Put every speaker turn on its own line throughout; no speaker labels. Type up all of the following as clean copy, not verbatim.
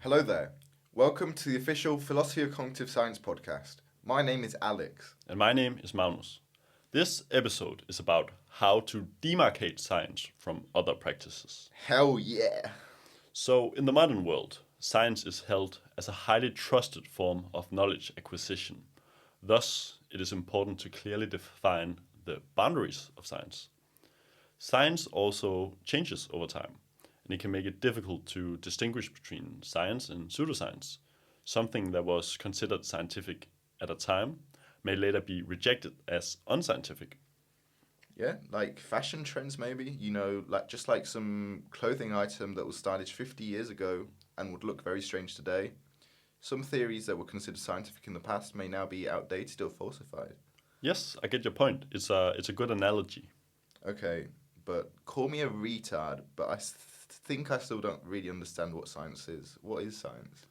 Hello there. Welcome to the official Philosophy of Cognitive Science podcast. My name is Alex.
And my name is Magnus. This episode is about how to demarcate science from other practices.
Hell yeah.
So, in the modern world, science is held as a highly trusted form of knowledge acquisition. Thus, it is important to clearly define the boundaries of science. Science also changes over time, and it can make it difficult to distinguish between science and pseudoscience. Something that was considered scientific at a time may later be rejected as unscientific.
Yeah, like fashion trends maybe, just like some clothing item that was stylish 50 years ago and would look very strange today. Some theories that were considered scientific in the past may now be outdated or falsified.
Yes, I get your point. It's a good analogy.
Okay, but call me a retard, but think I still don't really understand what science is. What is science?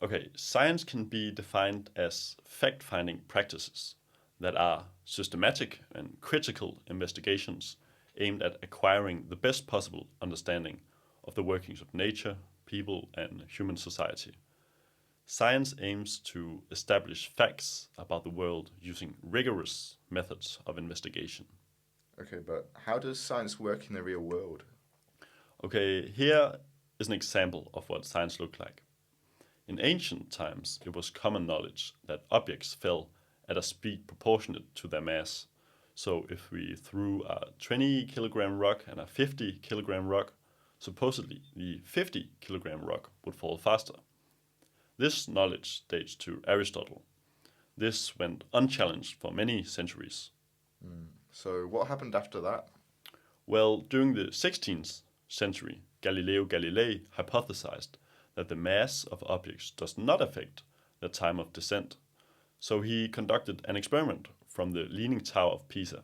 Okay, science can be defined as fact finding practices that are systematic and critical investigations aimed at acquiring the best possible understanding of the workings of nature, people, and human society. Science aims to establish facts about the world using rigorous methods of investigation.
Okay, but how does science work in the real world?
Okay, here is an example of what science looked like. In ancient times, it was common knowledge that objects fell at a speed proportionate to their mass. So, if we threw a 20 kilogram rock and a 50 kilogram rock, supposedly the 50 kilogram rock would fall faster. This knowledge dates to Aristotle. This went unchallenged for many centuries.
So what happened after that?
Well, during the 16th century, Galileo Galilei hypothesized that the mass of objects does not affect the time of descent. So he conducted an experiment from the Leaning Tower of Pisa.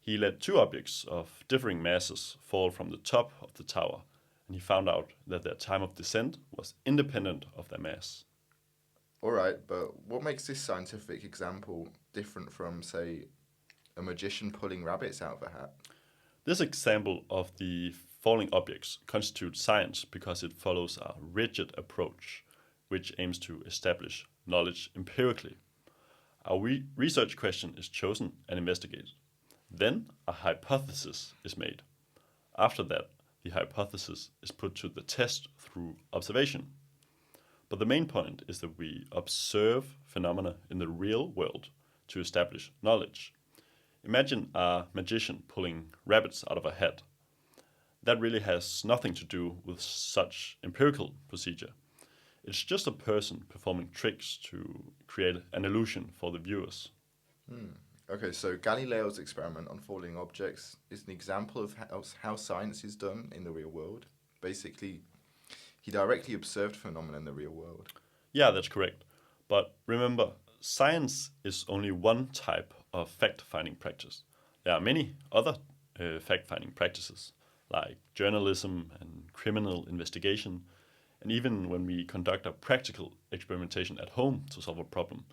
He let two objects of differing masses fall from the top of the tower, and he found out that their time of descent was independent of their mass.
Alright, but what makes this scientific example different from, say, a magician pulling rabbits out of a hat?
This example of the falling objects constitutes science because it follows a rigid approach which aims to establish knowledge empirically. A research question is chosen and investigated. Then a hypothesis is made. After that, the hypothesis is put to the test through observation. But the main point is that we observe phenomena in the real world to establish knowledge. Imagine a magician pulling rabbits out of a hat. That really has nothing to do with such empirical procedure. It's just a person performing tricks to create an illusion for the viewers.
Okay, so Galileo's experiment on falling objects is an example of how science is done in the real world. Basically, he directly observed phenomena in the real world.
Yeah, that's correct. But remember, science is only one type of fact finding practice. There are many other fact finding practices, like journalism and criminal investigation, and even when we conduct a practical experimentation at home to solve a problem.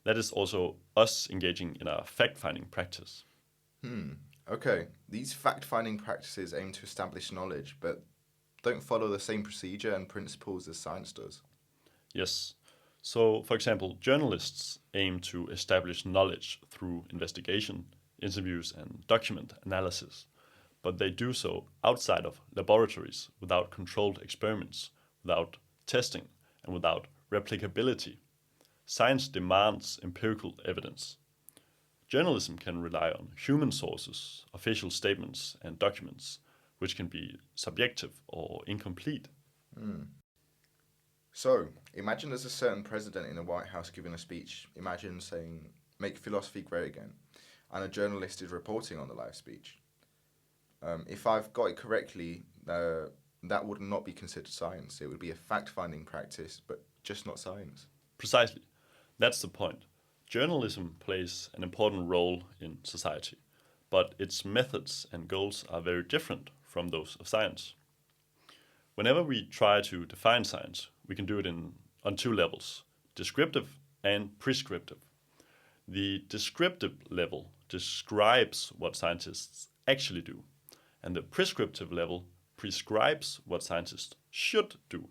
That is also us engaging in a fact finding practice.
Okay, these fact-finding practices aim to establish knowledge, but don't follow the same procedure and principles as science does.
Yes. So, for example, journalists aim to establish knowledge through investigation, interviews, and document analysis, but they do so outside of laboratories, without controlled experiments, without testing, and without replicability. Science demands empirical evidence. Journalism can rely on human sources, official statements, and documents, which can be subjective or incomplete.
So, imagine there's a certain president in the White House giving a speech. Imagine saying, "Make philosophy great again," and a journalist is reporting on the live speech. If I've got it correctly, that would not be considered science. It would be a fact-finding practice, but just not science.
Precisely. That's the point. Journalism plays an important role in society, but its methods and goals are very different from those of science. Whenever we try to define science, we can do it on two levels, descriptive and prescriptive. The descriptive level describes what scientists actually do, and the prescriptive level prescribes what scientists should do.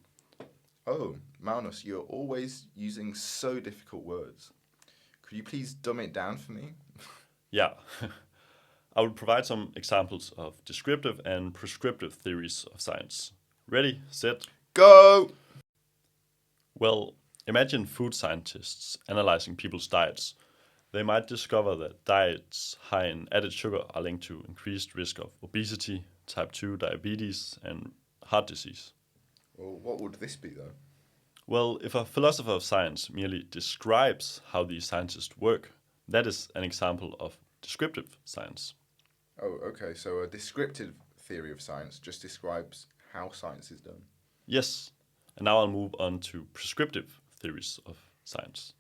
Oh, Magnus, you're always using so difficult words. Could you please dumb it down for me?
Yeah, I will provide some examples of descriptive and prescriptive theories of science. Ready, set.
Go!
Well, imagine food scientists analyzing people's diets. They might discover that diets high in added sugar are linked to increased risk of obesity, type 2 diabetes, and heart disease.
Well, what would this be though?
Well, if a philosopher of science merely describes how these scientists work, that is an example of descriptive science.
Oh, okay, so a descriptive theory of science just describes how science is done.
Yes, and now I'll move on to prescriptive theories of science.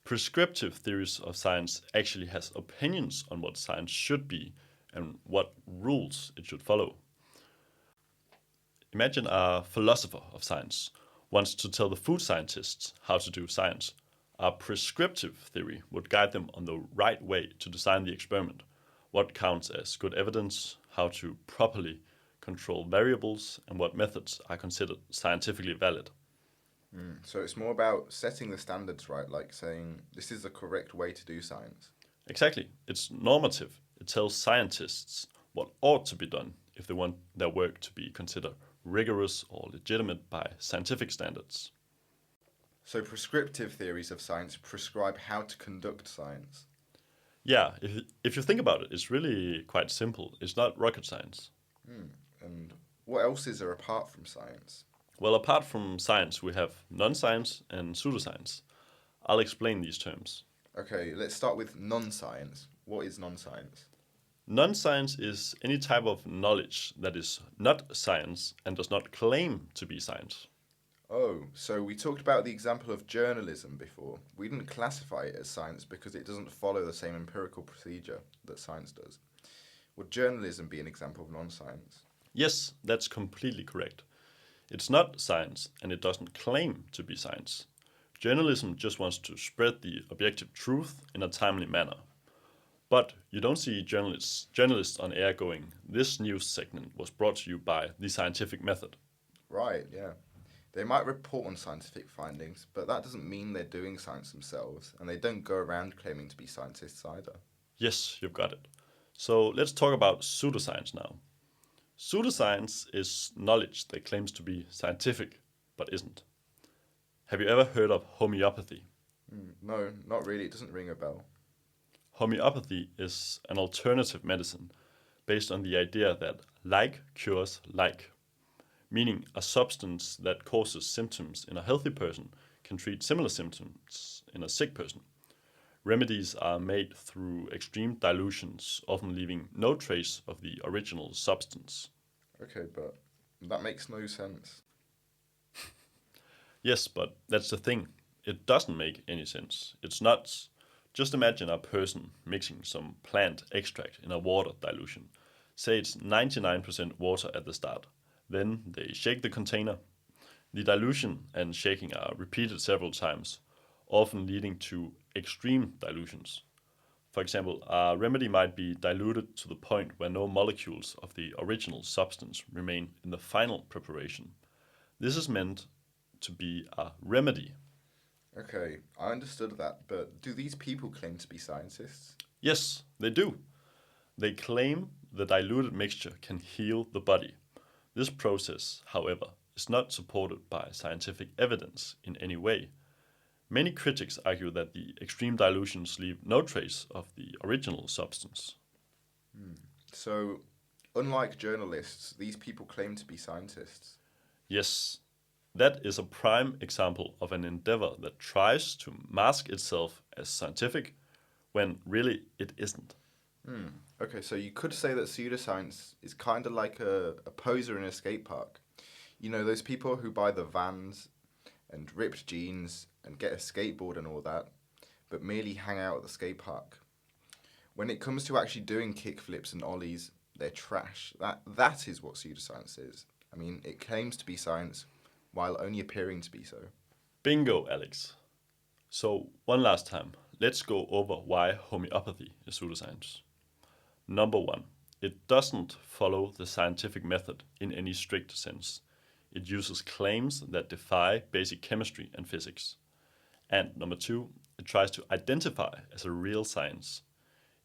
Prescriptive theories of science actually has opinions on what science should be and what rules it should follow. Imagine a philosopher of science wants to tell the food scientists how to do science. A prescriptive theory would guide them on the right way to design the experiment, what counts as good evidence, how to properly control variables, and what methods are considered scientifically valid.
So it's more about setting the standards right, like saying this is the correct way to do science.
Exactly, it's normative. It tells scientists what ought to be done if they want their work to be considered rigorous or legitimate by scientific standards.
So prescriptive theories of science prescribe how to conduct science.
Yeah, if you think about it, it's really quite simple. It's not rocket science.
And what else is there apart from science?
Well, apart from science, we have non science and pseudoscience. I'll explain these terms.
Okay, let's start with non-science. What is non-science?
Non science is any type of knowledge that is not science and does not claim to be science.
Oh, so we talked about the example of journalism before. We didn't classify it as science because it doesn't follow the same empirical procedure that science does. Would journalism be an example of non-science?
Yes, that's completely correct. It's not science and it doesn't claim to be science. Journalism just wants to spread the objective truth in a timely manner. But you don't see journalists on air going, this news segment was brought to you by the scientific method.
Right, yeah. They might report on scientific findings, but that doesn't mean they're doing science themselves, and they don't go around claiming to be scientists either.
Yes, you've got it. So let's talk about pseudoscience now. Pseudoscience is knowledge that claims to be scientific but isn't. Have you ever heard of homeopathy?
No, not really. It doesn't ring a bell.
Homeopathy is an alternative medicine based on the idea that like cures like, meaning a substance that causes symptoms in a healthy person can treat similar symptoms in a sick person. Remedies are made through extreme dilutions, often leaving no trace of the original substance.
Okay, but that makes no sense.
Yes, but that's the thing. It doesn't make any sense. It's nuts. Just imagine a person mixing some plant extract in a water dilution. Say it's 99% water at the start. Then they shake the container. The dilution and shaking are repeated several times, often leading to extreme dilutions. For example, a remedy might be diluted to the point where no molecules of the original substance remain in the final preparation. This is meant to be a remedy.
Okay, I understood that, but do these people claim to be scientists?
Yes, they do. They claim the diluted mixture can heal the body. This process, however, is not supported by scientific evidence in any way. Many critics argue that the extreme dilutions leave no trace of the original substance.
So, unlike journalists, these people claim to be scientists.
Yes, that is a prime example of an endeavor that tries to mask itself as scientific when really it isn't.
Okay, so you could say that pseudoscience is kind of like a poser in a skate park. You know, those people who buy the Vans and ripped jeans and get a skateboard and all that, but merely hang out at the skate park. When it comes to actually doing kickflips and ollies, they're trash. That is what pseudoscience is. I mean, it claims to be science while only appearing to be so.
Bingo, Alex. So, one last time, let's go over why homeopathy is pseudoscience. Number one, it doesn't follow the scientific method in any strict sense. It uses claims that defy basic chemistry and physics. And number 2, it tries to identify as a real science.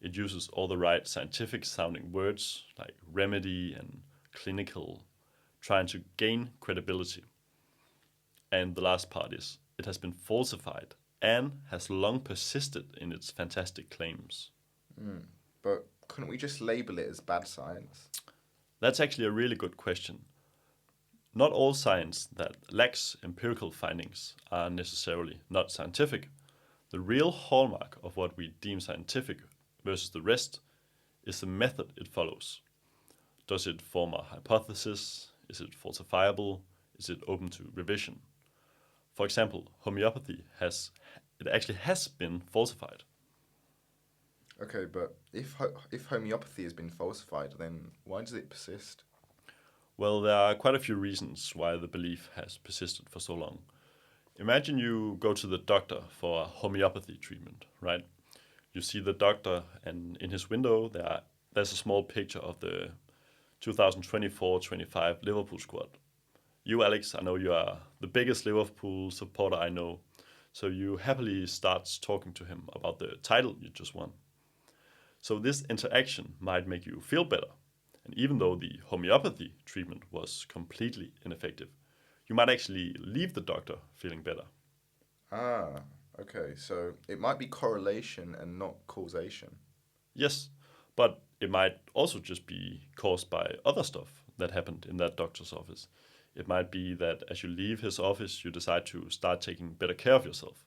It uses all the right scientific sounding words like remedy and clinical, trying to gain credibility. And the last part is, it has been falsified and has long persisted in its fantastic claims.
But couldn't we just label it as bad science?
That's actually a really good question. Not all science that lacks empirical findings are necessarily not scientific. The real hallmark of what we deem scientific versus the rest is the method it follows. Does it form a hypothesis? Is it falsifiable? Is it open to revision? For example, homeopathy actually has been falsified.
Okay, but if homeopathy has been falsified, then why does it persist?
Well, there are quite a few reasons why the belief has persisted for so long. Imagine you go to the doctor for a homeopathy treatment, right? You see the doctor, and in his window there's a small picture of the 2024-25 Liverpool squad. You, Alex, I know you are the biggest Liverpool supporter I know, so you happily starts talking to him about the title you just won. So this interaction might make you feel better, and even though the homeopathy treatment was completely ineffective, you might actually leave the doctor feeling better.
Ah, okay, so it might be correlation and not causation.
Yes, but it might also just be caused by other stuff that happened in that doctor's office. It might be that as you leave his office, you decide to start taking better care of yourself,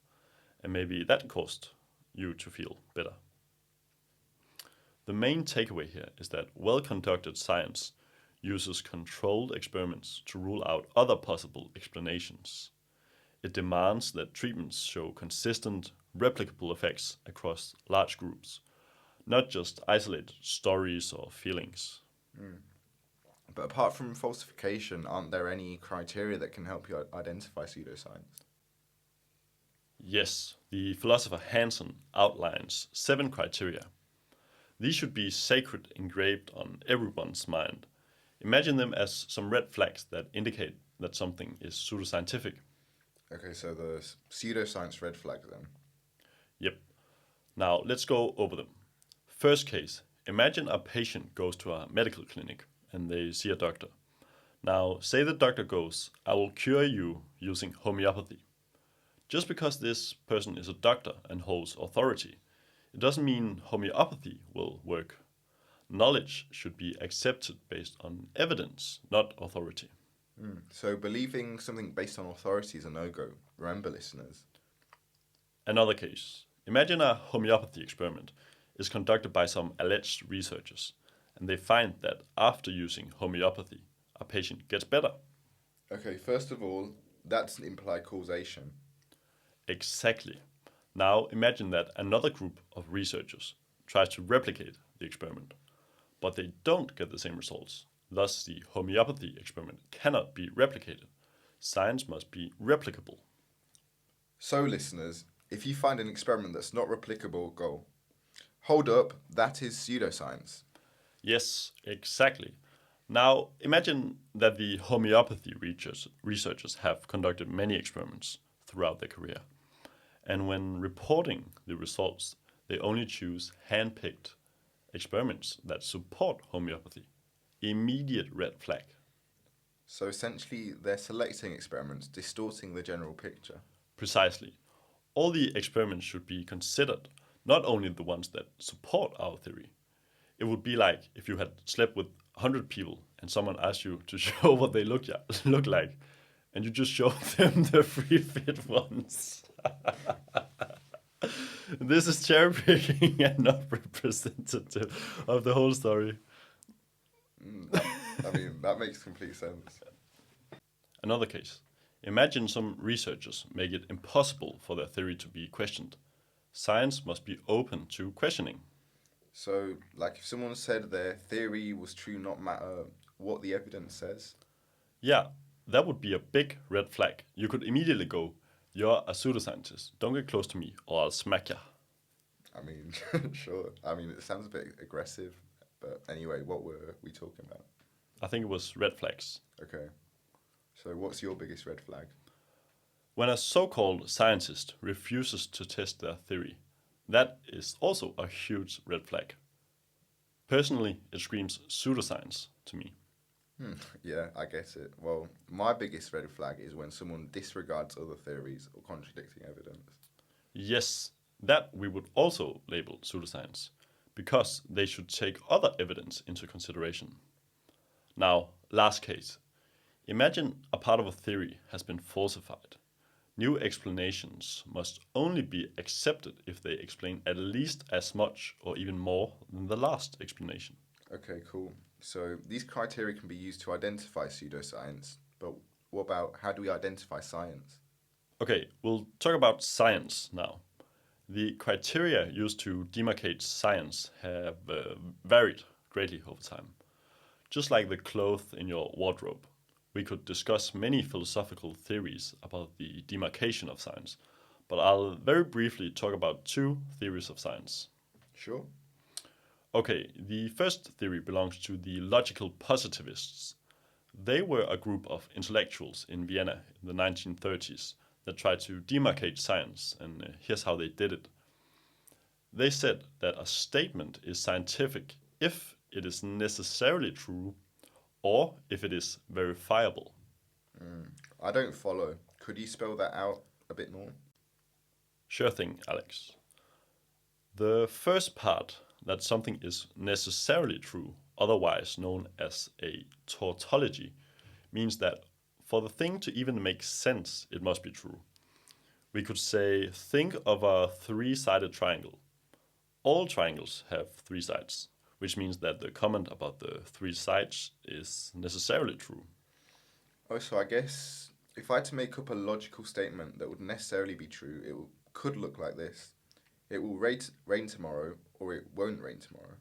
and maybe that caused you to feel better. The main takeaway here is that well-conducted science uses controlled experiments to rule out other possible explanations. It demands that treatments show consistent, replicable effects across large groups, not just isolated stories or feelings.
But apart from falsification, aren't there any criteria that can help you identify pseudoscience?
Yes, the philosopher Hansen outlines 7 criteria. These should be sacred, engraved on everyone's mind. Imagine them as some red flags that indicate that something is pseudoscientific.
Okay, so the pseudoscience red flag then.
Yep. Now let's go over them. First case, imagine a patient goes to a medical clinic and they see a doctor. Now, say the doctor goes, I will cure you using homeopathy. Just because this person is a doctor and holds authority, it doesn't mean homeopathy will work. Knowledge should be accepted based on evidence, not authority.
So believing something based on authority is a no-go. Remember, listeners.
Another case. Imagine a homeopathy experiment is conducted by some alleged researchers, and they find that after using homeopathy, a patient gets better.
Okay, first of all, that's an implied causation.
Exactly. Now imagine that another group of researchers tries to replicate the experiment, but they don't get the same results. Thus, the homeopathy experiment cannot be replicated. Science must be replicable.
So, listeners, if you find an experiment that's not replicable, go. Hold up, that is pseudoscience.
Yes, exactly. Now, imagine that the homeopathy researchers have conducted many experiments throughout their career. And when reporting the results, they only choose hand-picked experiments that support homeopathy. Immediate red flag.
So essentially, they're selecting experiments, distorting the general picture.
Precisely. All the experiments should be considered, not only the ones that support our theory. It would be like if you had slept with 100 people and someone asked you to show what they look like, and you just showed them the free fit ones. This is cherry picking and not representative of the whole story.
I mean, that makes complete sense.
Another case. Imagine some researchers make it impossible for their theory to be questioned. Science must be open to questioning.
So, like if someone said their theory was true, not matter what the evidence says.
Yeah, that would be a big red flag. You could immediately go, you're a pseudoscientist. Don't get close to me or I'll smack ya.
I mean, sure. I mean, it sounds a bit aggressive, but anyway, what were we talking about?
I think it was red flags.
Okay. So what's your biggest red flag?
When a so-called scientist refuses to test their theory, that is also a huge red flag. Personally, it screams pseudoscience to me.
Yeah, I get it. Well, my biggest red flag is when someone disregards other theories or contradicting evidence.
Yes, that we would also label pseudoscience, because they should take other evidence into consideration. Now, last case. Imagine a part of a theory has been falsified. New explanations must only be accepted if they explain at least as much or even more than the last explanation.
Okay, cool. So these criteria can be used to identify pseudoscience, but what about how do we identify science?
Okay, we'll talk about science now. The criteria used to demarcate science have varied greatly over time. Just like the clothes in your wardrobe, we could discuss many philosophical theories about the demarcation of science, but I'll very briefly talk about two theories of science.
Sure.
Okay, the first theory belongs to the logical positivists. They were a group of intellectuals in Vienna in the 1930s that tried to demarcate science, and here's how they did it. They said that a statement is scientific if it is necessarily true or if it is verifiable.
I don't follow. Could you spell that out a bit more?
Sure thing, Alex. The first part, that something is necessarily true, otherwise known as a tautology, means that for the thing to even make sense, it must be true. We could say, think of a three-sided triangle. All triangles have three sides, which means that the comment about the three sides is necessarily true.
Oh, so I guess if I had to make up a logical statement that would necessarily be true, could look like this. It will rain tomorrow, or it won't rain tomorrow.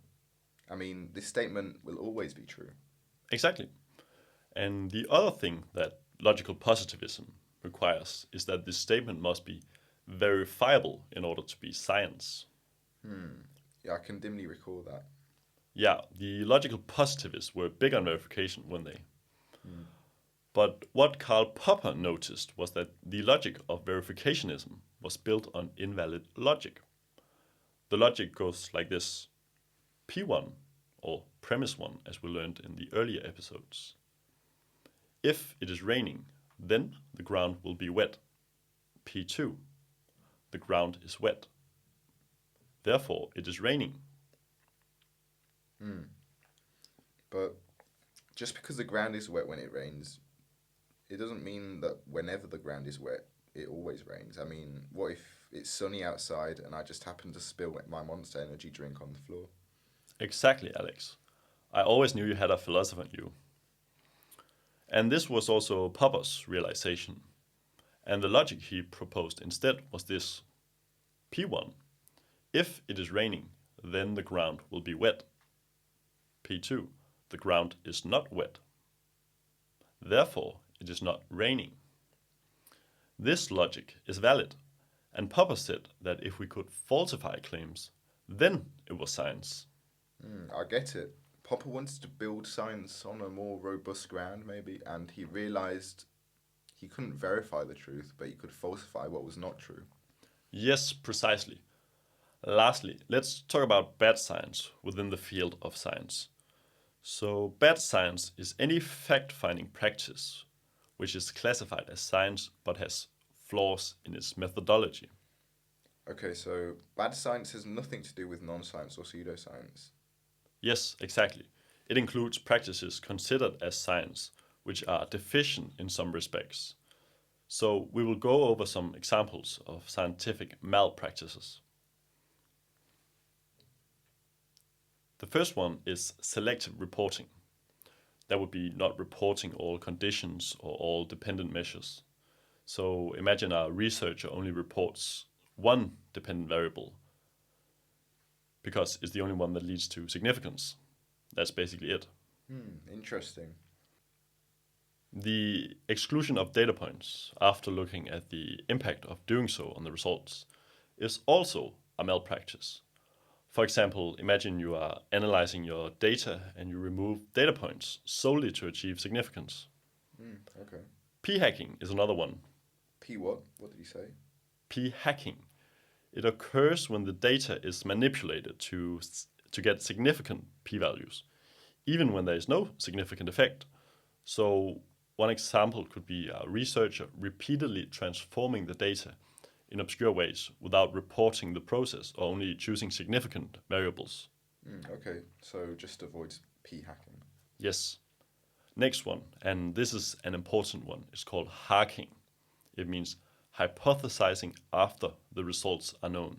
I mean, this statement will always be true.
Exactly. And the other thing that logical positivism requires is that this statement must be verifiable in order to be science.
Yeah, I can dimly recall that.
Yeah, the logical positivists were big on verification, weren't they? But what Karl Popper noticed was that the logic of verificationism was built on invalid logic. The logic goes like this: P1, or premise 1, as we learned in the earlier episodes. If it is raining, then the ground will be wet. P2, the ground is wet. Therefore, it is raining.
But just because the ground is wet when it rains, it doesn't mean that whenever the ground is wet, it always rains. I mean, what if it's sunny outside and I just happen to spill my Monster Energy drink on the floor?
Exactly, Alex. I always knew you had a philosopher in you. And this was also Popper's realization. And the logic he proposed instead was this: P1, if it is raining, then the ground will be wet. P2, the ground is not wet. Therefore, it is not raining. This logic is valid, and Popper said that if we could falsify claims, then it was science.
I get it. Popper wanted to build science on a more robust ground, maybe, and he realized he couldn't verify the truth, but he could falsify what was not true.
Yes, precisely. Lastly, let's talk about bad science within the field of science. So, bad science is any fact finding practice which is classified as science but has flaws in its methodology.
Okay, so bad science has nothing to do with non-science or pseudoscience.
Yes, exactly. It includes practices considered as science which are deficient in some respects. So, we will go over some examples of scientific malpractices. The first one is selective reporting. That would be not reporting all conditions or all dependent measures. So imagine a researcher only reports one dependent variable because it's the only one that leads to significance. That's basically it.
Interesting.
The exclusion of data points after looking at the impact of doing so on the results is also a malpractice. For example, imagine you are analyzing your data and you remove data points solely to achieve significance.
Okay.
P-hacking is another one.
P what? What did you say?
P-hacking. It occurs when the data is manipulated to get significant p-values, even when there is no significant effect. So one example could be a researcher repeatedly transforming the data in obscure ways without reporting the process or only choosing significant variables.
Okay, so just avoid P hacking.
Yes. Next one, and this is an important one, it's called hacking. It means hypothesizing after the results are known,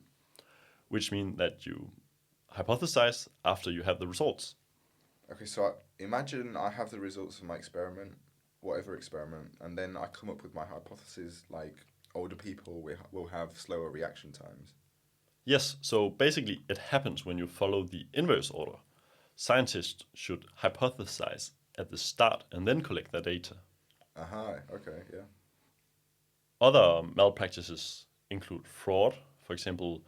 which means that you hypothesize after you have the results.
Okay, so imagine I have the results of my experiment, whatever experiment, and then I come up with my hypothesis like older people will have slower reaction times.
Yes, so basically it happens when you follow the inverse order. Scientists should hypothesize at the start and then collect their data.
Aha, okay, yeah.
Other malpractices include fraud, for example,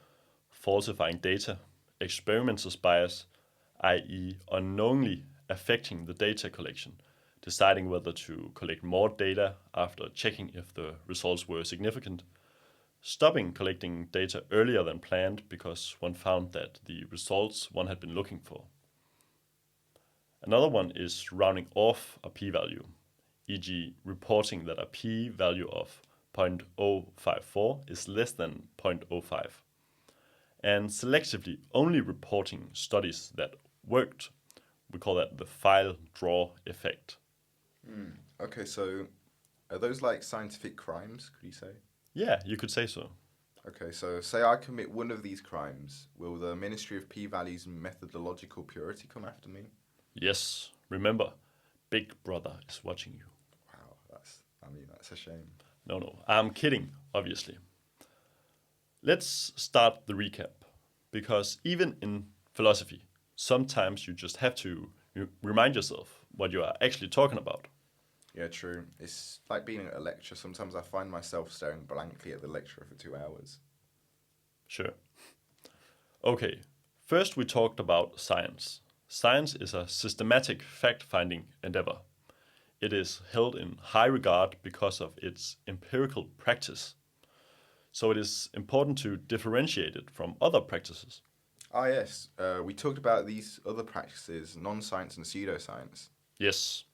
falsifying data, experimenter's bias, i.e., unknowingly affecting the data collection, deciding whether to collect more data after checking if the results were significant, stopping collecting data earlier than planned because one found that the results one had been looking for. Another one is rounding off a p-value, e.g., reporting that a p-value of 0.054 is less than 0.05, and selectively only reporting studies that worked. We call that the file draw effect.
Okay, so are those like scientific crimes, could you say?
Yeah, you could say so.
Okay, so say I commit one of these crimes, will the Ministry of P-Values and Methodological Purity come after me?
Yes, remember, Big Brother is watching you.
Wow, that's a shame.
No, I'm kidding, obviously. Let's start the recap, because even in philosophy, sometimes you just have to remind yourself what you are actually talking about.
Yeah, true. It's like being at a lecture. Sometimes I find myself staring blankly at the lecturer for 2 hours.
Sure. Okay, first we talked about science. Science is a systematic fact finding endeavor. It is held in high regard because of its empirical practice. So it is important to differentiate it from other practices.
Ah, yes. We talked about these other practices, non-science and pseudoscience.
Yes,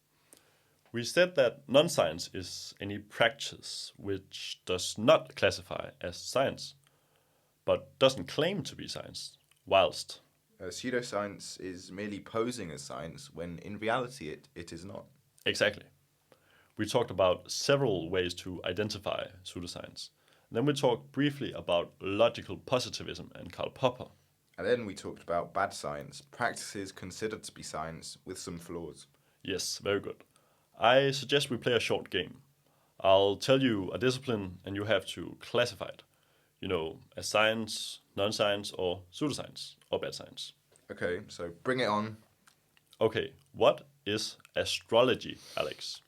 we said that non science is any practice which does not classify as science, but doesn't claim to be science, whilst.
Pseudoscience is merely posing as science when in reality it is not.
Exactly. We talked about several ways to identify pseudoscience. Then we talked briefly about logical positivism and Karl Popper.
And then we talked about bad science, practices considered to be science with some flaws.
Yes, very good. I suggest we play a short game. I'll tell you a discipline and you have to classify it. You know, as science, non science, or pseudoscience, or bad science.
Okay, so bring it on.
Okay, what is astrology, Alex?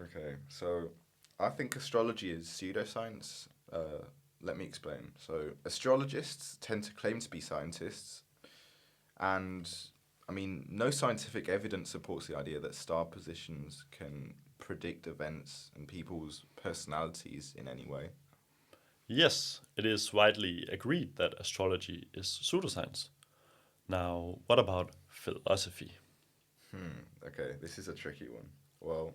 Okay, so I think astrology is pseudoscience. Let me explain. So astrologists tend to claim to be scientists, and I mean, no scientific evidence supports the idea that star positions can predict events and people's personalities in any way.
Yes, it is widely agreed that astrology is pseudoscience. Now, what about philosophy?
Okay, this is a tricky one. Well,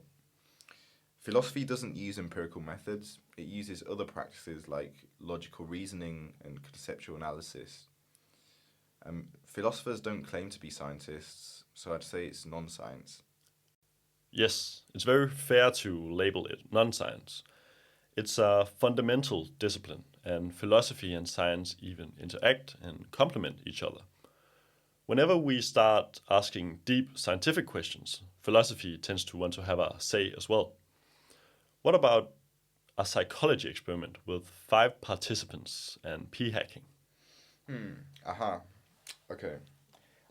philosophy doesn't use empirical methods. It uses other practices like logical reasoning and conceptual analysis. Philosophers don't claim to be scientists, so I'd say it's non-science.
Yes, it's very fair to label it non science. It's a fundamental discipline, and philosophy and science even interact and complement each other. Whenever we start asking deep scientific questions, philosophy tends to want to have a say as well. What about a psychology experiment with 5 participants and p hacking?
Aha. Okay.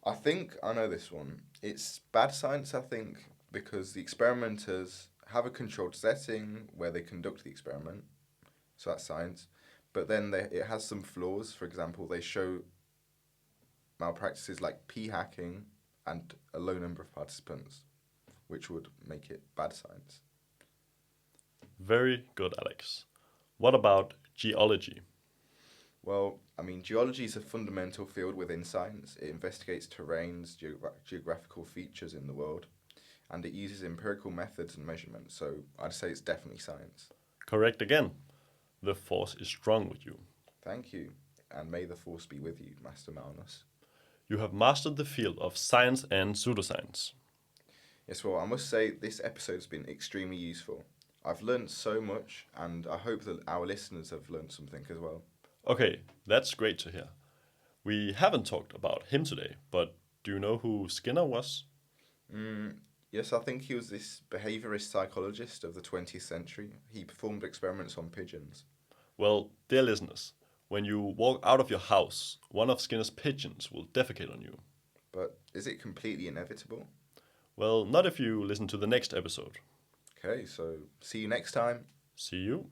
I think I know this one. It's bad science, I think, because the experimenters have a controlled setting where they conduct the experiment, so that's science. But then it has some flaws. For example, they show malpractices like p hacking and a low number of participants, which would make it bad science.
Very good, Alex. What about geology?
Well, I mean, geology is a fundamental field within science. It investigates terrains, geographical features in the world, and it uses empirical methods and measurements. So I'd say it's definitely science.
Correct again. The force is strong with you.
Thank you, and may the force be with you, Master Magnus.
You have mastered the field of science and pseudoscience.
Yes, well, I must say this episode's been extremely useful. I've learned so much, and I hope that our listeners have learned something as well.
Okay, that's great to hear. We haven't talked about him today, but do you know who Skinner was?
Yes, I think he was this behaviourist psychologist of the 20th century. He performed experiments on pigeons.
Well, dear listeners, when you walk out of your house, one of Skinner's pigeons will defecate on you.
But is it completely inevitable?
Well, not if you listen to the next episode.
Okay, so see you next time.
See you.